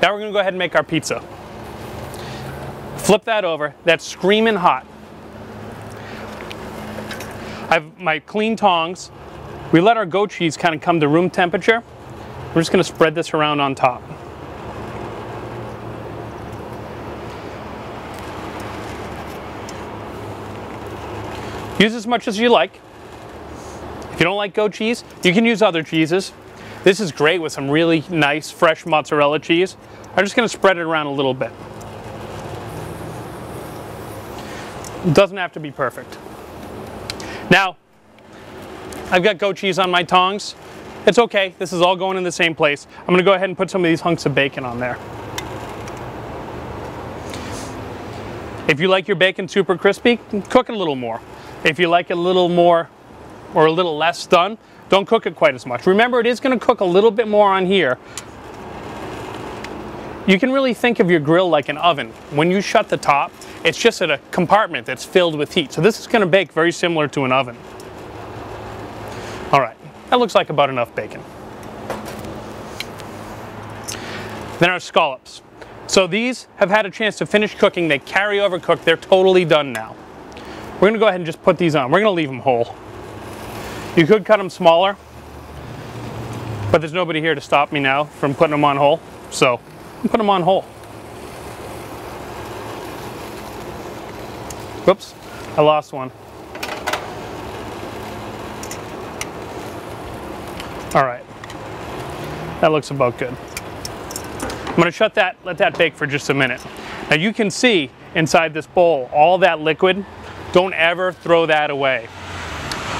Now we're going to go ahead and make our pizza. Flip that over. That's screaming hot. I have my clean tongs. We let our goat cheese kind of come to room temperature. We're just going to spread this around on top. Use as much as you like. If you don't like goat cheese, you can use other cheeses. This is great with some really nice fresh mozzarella cheese. I'm just going to spread it around a little bit. It doesn't have to be perfect. Now, I've got goat cheese on my tongs. It's okay, this is all going in the same place. I'm going to go ahead and put some of these hunks of bacon on there. If you like your bacon super crispy, cook it a little more. If you like it a little more or a little less done, don't cook it quite as much. Remember, it is going to cook a little bit more on here. You can really think of your grill like an oven. When you shut the top, it's just a compartment that's filled with heat. So this is going to bake very similar to an oven. All right, that looks like about enough bacon. Then our scallops. So these have had a chance to finish cooking. They carry over cooked. They're totally done now. We're going to go ahead and just put these on. We're going to leave them whole. You could cut them smaller, but there's nobody here to stop me now from putting them on whole. So I'm putting them on whole. Whoops, I lost one. All right, that looks about good. I'm going to shut that, let that bake for just a minute. Now you can see inside this bowl all that liquid. Don't ever throw that away.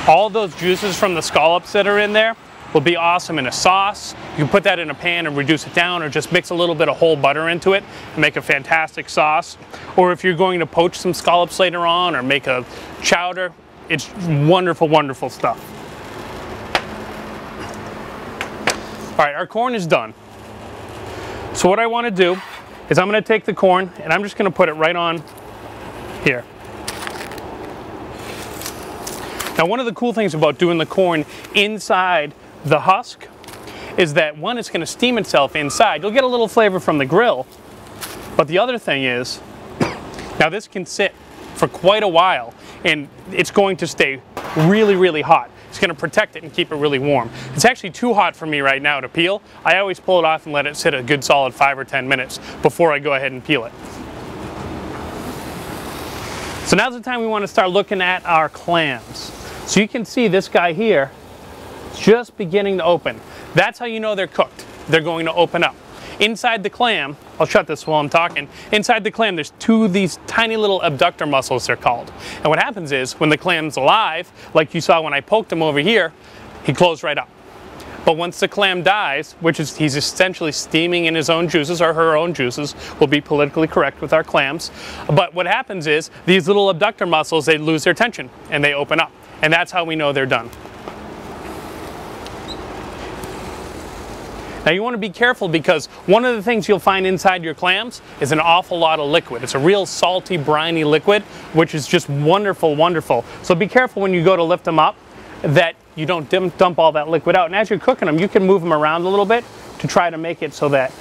All those juices from the scallops that are in there will be awesome in a sauce. You can put that in a pan and reduce it down, or just mix a little bit of whole butter into it and make a fantastic sauce. Or if you're going to poach some scallops later on or make a chowder, it's wonderful, wonderful stuff. All right, our corn is done. So what I want to do is I'm going to take the corn and I'm just going to put it right on here. Now, one of the cool things about doing the corn inside the husk is that, one, it's going to steam itself inside. You'll get a little flavor from the grill. But the other thing is, now this can sit for quite a while and it's going to stay really, really hot. It's going to protect it and keep it really warm. It's actually too hot for me right now to peel. I always pull it off and let it sit a good solid 5 or 10 minutes before I go ahead and peel it. So now's the time we want to start looking at our clams. So you can see this guy here just beginning to open. That's how you know they're cooked. They're going to open up. Inside the clam, I'll shut this while I'm talking, inside the clam there's two of these tiny little abductor muscles, they're called. And what happens is, when the clam's alive, like you saw when I poked him over here, he closed right up. But once the clam dies, which is he's essentially steaming in his own juices, or her own juices, we'll be politically correct with our clams. But what happens is, these little abductor muscles, they lose their tension and they open up. And that's how we know they're done. Now you want to be careful, because one of the things you'll find inside your clams is an awful lot of liquid. It's a real salty, briny liquid, which is just wonderful, wonderful. So be careful when you go to lift them up that you don't dump all that liquid out. And as you're cooking them, you can move them around a little bit to try to make it so that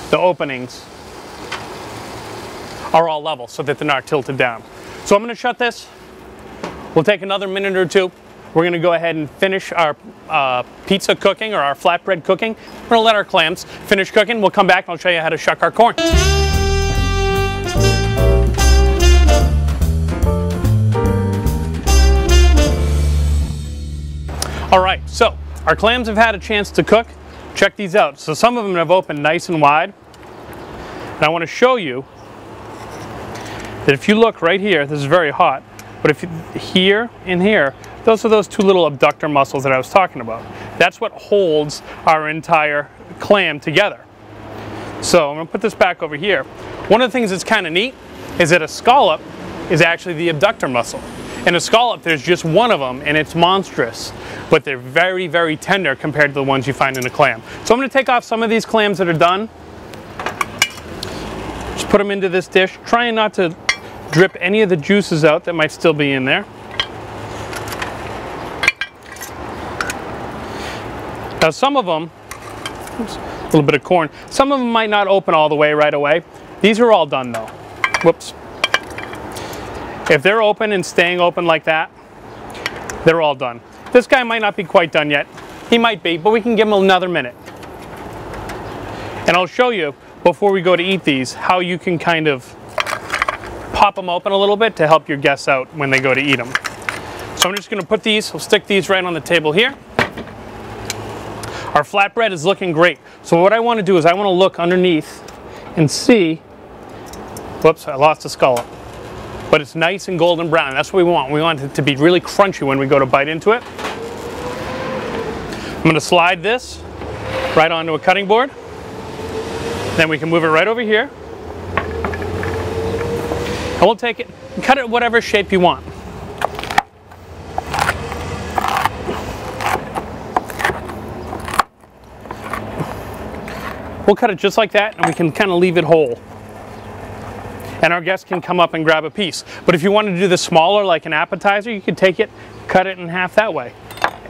the openings are all level, so that they're not tilted down. So I'm going to shut this. We'll take another minute or two. We're going to go ahead and finish our pizza cooking, or our flatbread cooking. We're going to let our clams finish cooking. We'll come back and I'll show you how to shuck our corn. All right, so our clams have had a chance to cook. Check these out. So some of them have opened nice and wide. And I want to show you that if you look right here, this is very hot, but if you, here and here, those are those two little abductor muscles that I was talking about. That's what holds our entire clam together. So I'm going to put this back over here. One of the things that's kind of neat is that a scallop is actually the abductor muscle. In a scallop, there's just one of them, and it's monstrous, but they're very, very tender compared to the ones you find in a clam. So I'm going to take off some of these clams that are done. Just put them into this dish, trying not to drip any of the juices out that might still be in there. Now some of them, oops, little bit of corn. Some of them might not open all the way right away. These are all done though. Whoops. If they're open and staying open like that, they're all done. This guy might not be quite done yet. He might be, but we can give him another minute. And I'll show you, before we go to eat these, how you can kind of pop them open a little bit to help your guests out when they go to eat them. So I'm just going to put these, we'll stick these right on the table here. Our flatbread is looking great. So what I want to do is I want to look underneath and see, whoops, I lost the scallop. But it's nice and golden brown. That's what we want. We want it to be really crunchy when we go to bite into it. I'm going to slide this right onto a cutting board. Then we can move it right over here. And we'll take it and cut it whatever shape you want. We'll cut it just like that, and we can kind of leave it whole. And our guests can come up and grab a piece. But if you wanted to do this smaller, like an appetizer, you could take it, cut it in half that way.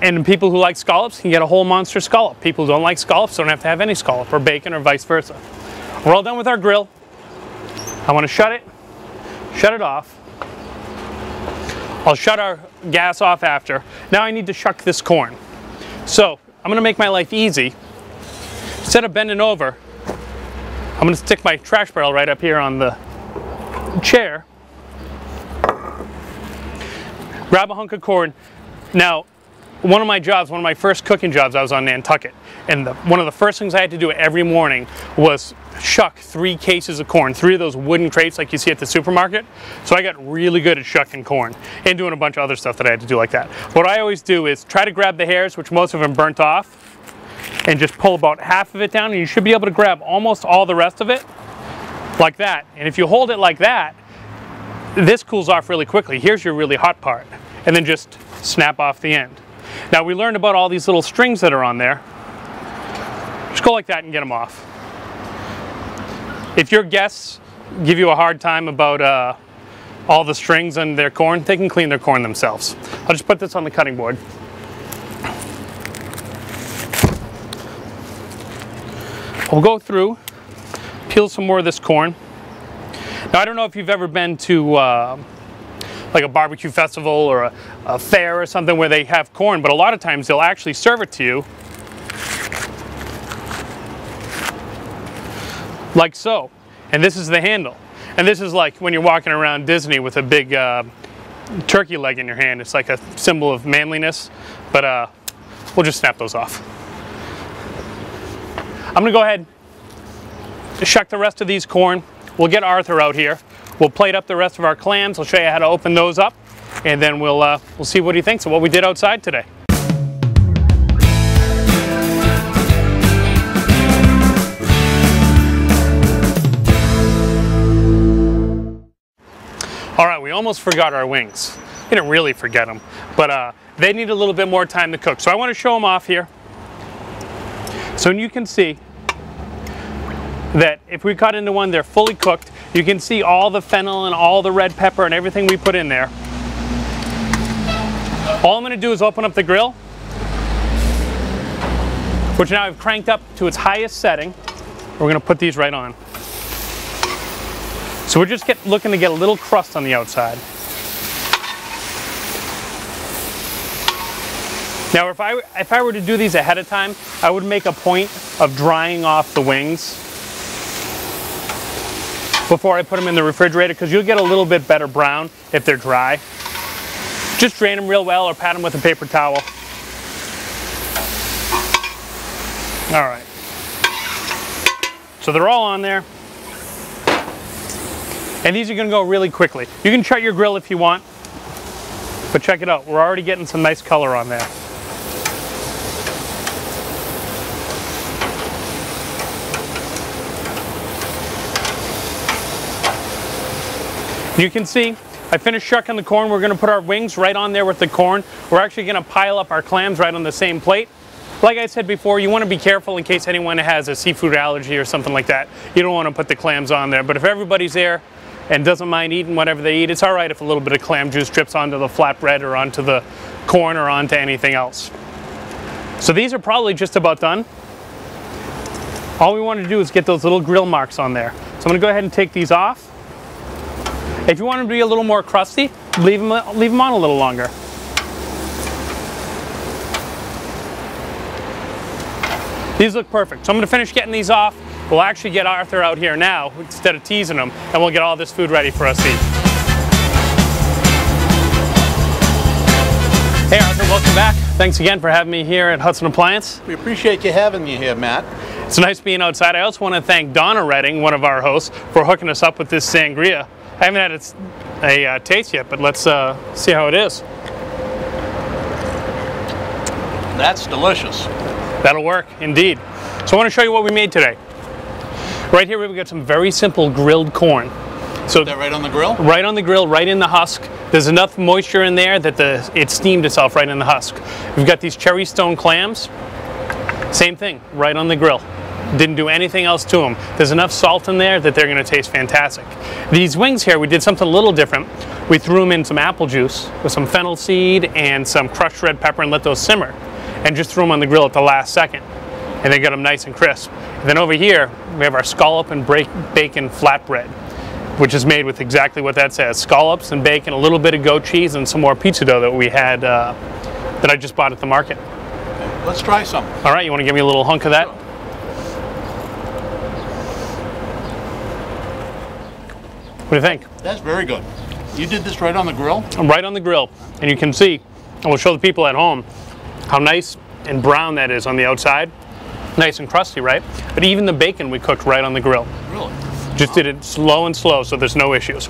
And people who like scallops can get a whole monster scallop. People who don't like scallops don't have to have any scallop, or bacon, or vice versa. We're all done with our grill. I want to shut it off. I'll shut our gas off after. Now I need to shuck this corn. So I'm going to make my life easy. Instead of bending over, I'm going to stick my trash barrel right up here on the chair. Grab a hunk of corn. Now, one of my first cooking jobs, I was on Nantucket. And one of the first things I had to do every morning was shuck 3 cases of corn, 3 of those wooden crates like you see at the supermarket. So I got really good at shucking corn and doing a bunch of other stuff that I had to do like that. What I always do is try to grab the hairs, which most of them burnt off, and just pull about half of it down, and you should be able to grab almost all the rest of it like that. And if you hold it like that, this cools off really quickly. Here's your really hot part, and then just snap off the end. Now we learned about all these little strings that are on there. Just go like that and get them off. If your guests give you a hard time about all the strings on their corn, they can clean their corn themselves. I'll just put this on the cutting board. We'll go through, peel some more of this corn. Now I don't know if you've ever been to like a barbecue festival or a fair or something where they have corn, but a lot of times they'll actually serve it to you like so. And this is the handle. And this is like when you're walking around Disney with a big turkey leg in your hand. It's like a symbol of manliness, but we'll just snap those off. I'm going to go ahead and shuck the rest of these corn. We'll get Arthur out here. We'll plate up the rest of our clams. I'll show you how to open those up, and then we'll see what he thinks of what we did outside today. All right, we almost forgot our wings. We didn't really forget them, but they need a little bit more time to cook. So I want to show them off here. So you can see that if we cut into one, they're fully cooked. You can see all the fennel and all the red pepper and everything we put in there. All I'm going to do is open up the grill, which now I've cranked up to its highest setting. We're going to put these right on. So we're just looking to get a little crust on the outside. Now if I were to do these ahead of time, I would make a point of drying off the wings before I put them in the refrigerator, because you'll get a little bit better brown if they're dry. Just drain them real well or pat them with a paper towel. All right. So they're all on there. And these are going to go really quickly. You can shut your grill if you want, but check it out. We're already getting some nice color on there. You can see I finished shucking the corn. We're going to put our wings right on there with the corn. We're actually going to pile up our clams right on the same plate. Like I said before, you want to be careful in case anyone has a seafood allergy or something like that. You don't want to put the clams on there. But if everybody's there and doesn't mind eating whatever they eat, it's all right if a little bit of clam juice drips onto the flatbread or onto the corn or onto anything else. So these are probably just about done. All we want to do is get those little grill marks on there. So I'm going to go ahead and take these off. If you want them to be a little more crusty, leave them on a little longer. These look perfect. So I'm going to finish getting these off. We'll actually get Arthur out here now instead of teasing him, and we'll get all this food ready for us to eat. Hey Arthur, welcome back. Thanks again for having me here at Hudson Appliance. We appreciate you having me here, Matt. It's nice being outside. I also want to thank Donna Redding, one of our hosts, for hooking us up with this sangria. I haven't had a taste yet, but let's see how it is. That's delicious. That'll work, indeed. So I want to show you what we made today. Right here we've got some very simple grilled corn. So put that right on the grill? Right on the grill, right in the husk. There's enough moisture in there that it steamed itself right in the husk. We've got these cherry stone clams. Same thing, right on the grill. Didn't do anything else to them. There's enough salt in there that they're going to taste fantastic. These wings here, we did something a little different. We threw them in some apple juice with some fennel seed and some crushed red pepper and let those simmer. And just threw them on the grill at the last second. And they got them nice and crisp. And then over here, we have our scallop and bacon flatbread, which is made with exactly what that says. Scallops and bacon, a little bit of goat cheese, and some more pizza dough that we had that I just bought at the market. Okay, let's try some. All right, you want to give me a little hunk of that? Sure. What do you think? That's very good. You did this right on the grill? Right on the grill. And you can see, and we'll show the people at home, how nice and brown that is on the outside. Nice and crusty, right? But even the bacon we cooked right on the grill. Really? Just did it slow and slow, so there's no issues.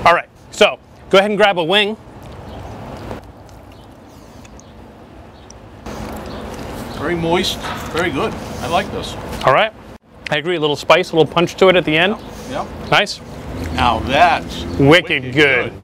All right, so go ahead and grab a wing. Very moist, very good. I like this. All right. I agree, a little spice, a little punch to it at the end. Yep. Nice. Now that's Wicked good.